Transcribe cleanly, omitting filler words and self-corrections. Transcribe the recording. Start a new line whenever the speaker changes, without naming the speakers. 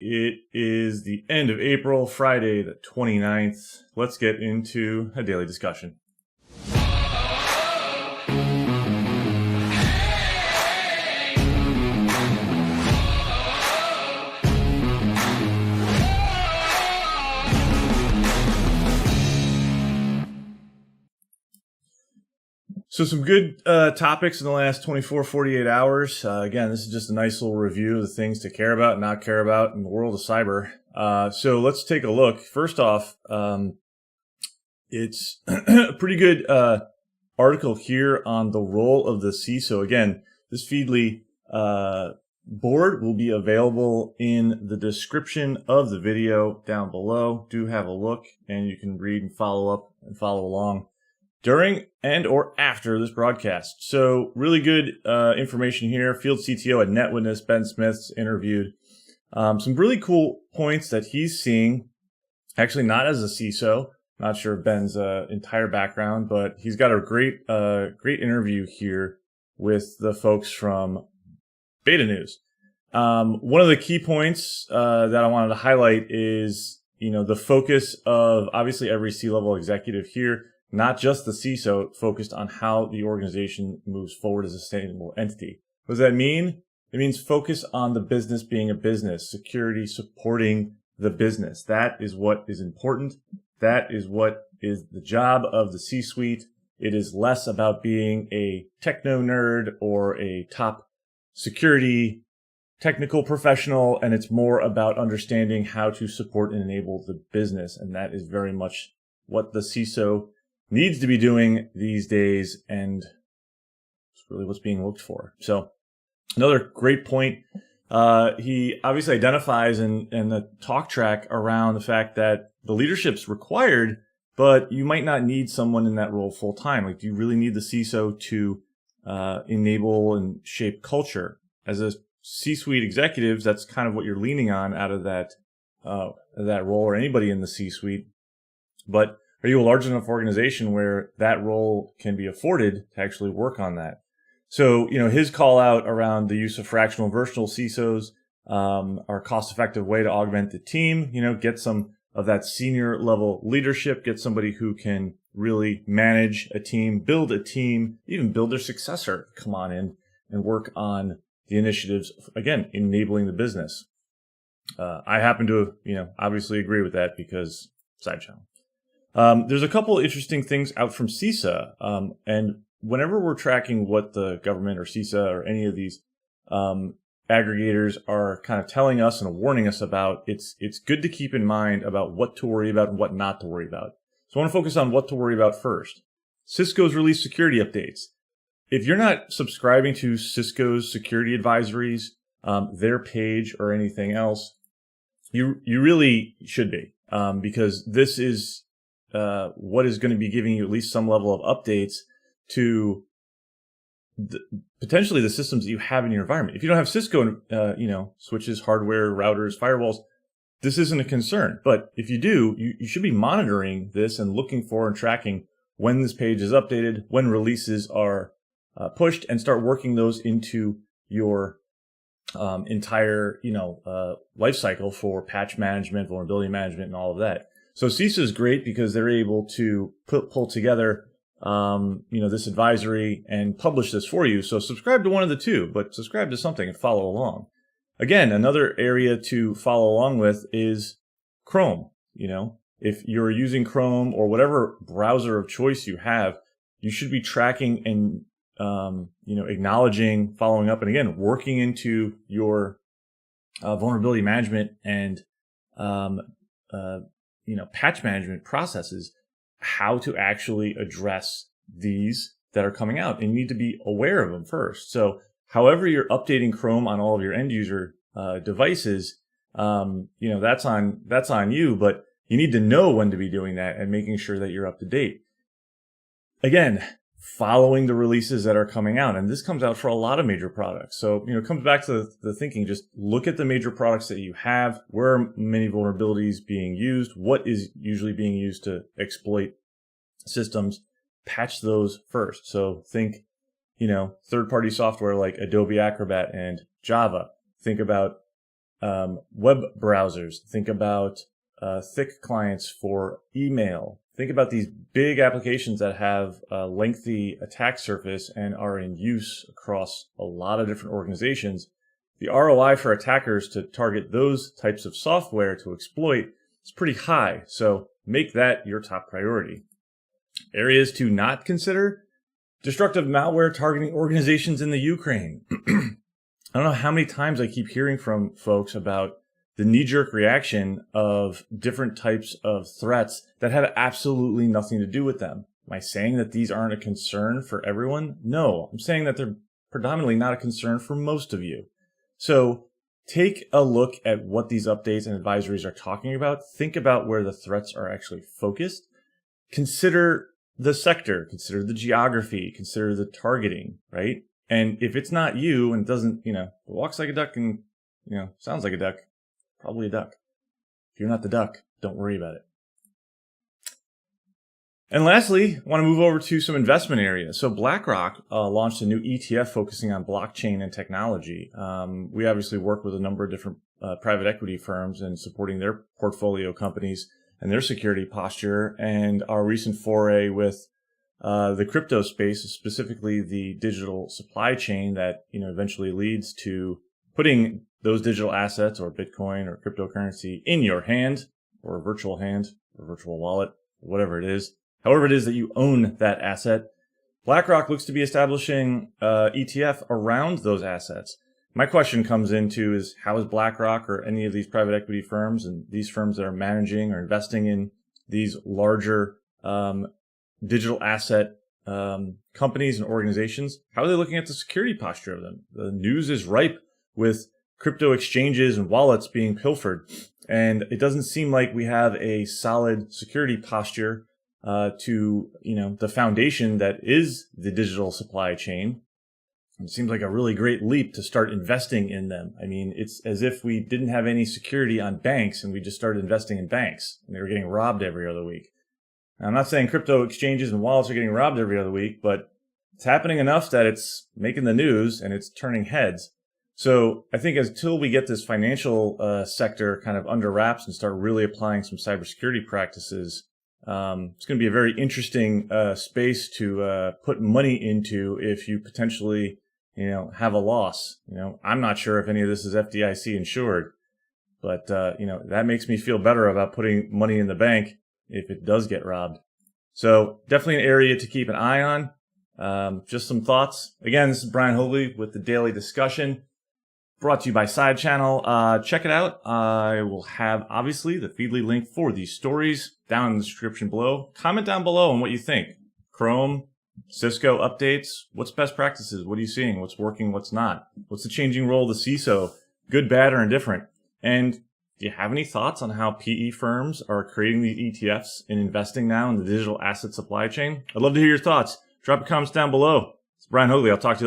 It is the end of April, Friday the 29th. Let's get into a daily discussion. So some good topics in the last 24, 48 hours. Again, this is just a nice little review of the things to care about and not care about in the world of cyber. So let's take a look. First off, it's a pretty good article here on the role of the CISO. Again, this Feedly board will be available in the description of the video down below. Do have a look, and you can read and follow up and follow along during and or after this broadcast. So really good information here. Field CTO at NetWitness, Ben Smith's interviewed. Some really cool points that he's seeing, actually not as a CISO. Not sure of Ben's entire background, but he's got a great interview here with the folks from Beta News. One of the key points that I wanted to highlight is, the focus of obviously every C-level executive here, not just the CISO, focused on how the organization moves forward as a sustainable entity. What does that mean? It means focus on the business being a business, security supporting the business. That is what is important. That is what is the job of the C-suite. It is less about being a techno nerd or a top security technical professional, and it's more about understanding how to support and enable the business. And that is very much what the CISO needs to be doing these days, and it's really what's being looked for. So another great point, he obviously identifies in the talk track around the fact that the leadership's required, but you might not need someone in that role full time. Like, do you really need the CISO to enable and shape culture? As a C-suite executives, that's kind of what you're leaning on out of that role, or anybody in the C-suite. But are you a large enough organization where that role can be afforded to actually work on that? So, his call out around the use of fractional virtual CISOs are a cost-effective way to augment the team, get some of that senior level leadership, get somebody who can really manage a team, build a team, even build their successor, come on in and work on the initiatives, again, enabling the business. I happen to, obviously agree with that because side channel. There's a couple interesting things out from CISA, and whenever we're tracking what the government or CISA or any of these aggregators are kind of telling us and warning us about, it's good to keep in mind about what to worry about and what not to worry about. So I want to focus on what to worry about first. Cisco's released security updates. If you're not subscribing to Cisco's security advisories, their page or anything else, you really should be, because this is what is going to be giving you at least some level of updates to potentially the systems that you have in your environment. If you don't have Cisco, switches, hardware, routers, firewalls, this isn't a concern. But if you do, you should be monitoring this and looking for and tracking when this page is updated, when releases are pushed, and start working those into your entire, life cycle for patch management, vulnerability management, and all of that. So CISA is great because they're able to pull together, this advisory and publish this for you. So subscribe to one of the two, but subscribe to something and follow along. Again, another area to follow along with is Chrome. If you're using Chrome or whatever browser of choice you have, you should be tracking and, acknowledging, following up, and again, working into your vulnerability management and, patch management processes, how to actually address these that are coming out, and you need to be aware of them first. So however you're updating Chrome on all of your end user devices, that's on you, but you need to know when to be doing that and making sure that you're up to date. Again, following the releases that are coming out, and this comes out for a lot of major products. So, it comes back to the thinking, just look at the major products that you have, where are many vulnerabilities being used, what is usually being used to exploit systems, patch those first. So think, third-party software like Adobe Acrobat and Java. Think about web browsers. Think about thick clients for email. Think about these big applications that have a lengthy attack surface and are in use across a lot of different organizations. The ROI for attackers to target those types of software to exploit is pretty high, so make that your top priority. Areas to not consider: destructive malware targeting organizations in the Ukraine. I don't know how many times I keep hearing from folks about the knee-jerk reaction of different types of threats that have absolutely nothing to do with them. Am I saying that these aren't a concern for everyone? No, I'm saying that they're predominantly not a concern for most of you. So take a look at what these updates and advisories are talking about. Think about where the threats are actually focused. Consider the sector, consider the geography, consider the targeting, right? And if it's not you and doesn't, walks like a duck and, sounds like a duck, probably a duck. If you're not the duck, don't worry about it. And lastly, I want to move over to some investment areas. So BlackRock launched a new ETF focusing on blockchain and technology. We obviously work with a number of different private equity firms and supporting their portfolio companies and their security posture. And our recent foray with the crypto space, specifically the digital supply chain that eventually leads to putting those digital assets or Bitcoin or cryptocurrency in your hand, or a virtual hand or virtual wallet, or whatever it is. However it is that you own that asset, BlackRock looks to be establishing ETF around those assets. My question comes into is, how is BlackRock or any of these private equity firms and these firms that are managing or investing in these larger digital asset companies and organizations, how are they looking at the security posture of them? The news is ripe with crypto exchanges and wallets being pilfered, and it doesn't seem like we have a solid security posture to the foundation that is the digital supply chain. It seems like a really great leap to start investing in them. I mean, it's as if we didn't have any security on banks and we just started investing in banks and they were getting robbed every other week. Now, I'm not saying crypto exchanges and wallets are getting robbed every other week, but it's happening enough that it's making the news and it's turning heads. So I think until we get this financial sector kind of under wraps and start really applying some cybersecurity practices, it's going to be a very interesting space to put money into if you potentially, have a loss. I'm not sure if any of this is FDIC insured, but that makes me feel better about putting money in the bank if it does get robbed. So definitely an area to keep an eye on. Just some thoughts. Again, this is Brian Haugli with the Daily Discussion, brought to you by Side Channel. Check it out. I will have, obviously, the Feedly link for these stories down in the description below. Comment down below on what you think. Chrome, Cisco updates. What's best practices? What are you seeing? What's working? What's not? What's the changing role of the CISO? Good, bad, or indifferent? And do you have any thoughts on how PE firms are creating these ETFs and investing now in the digital asset supply chain? I'd love to hear your thoughts. Drop your comments down below. It's Brian Haugli. I'll talk to you later.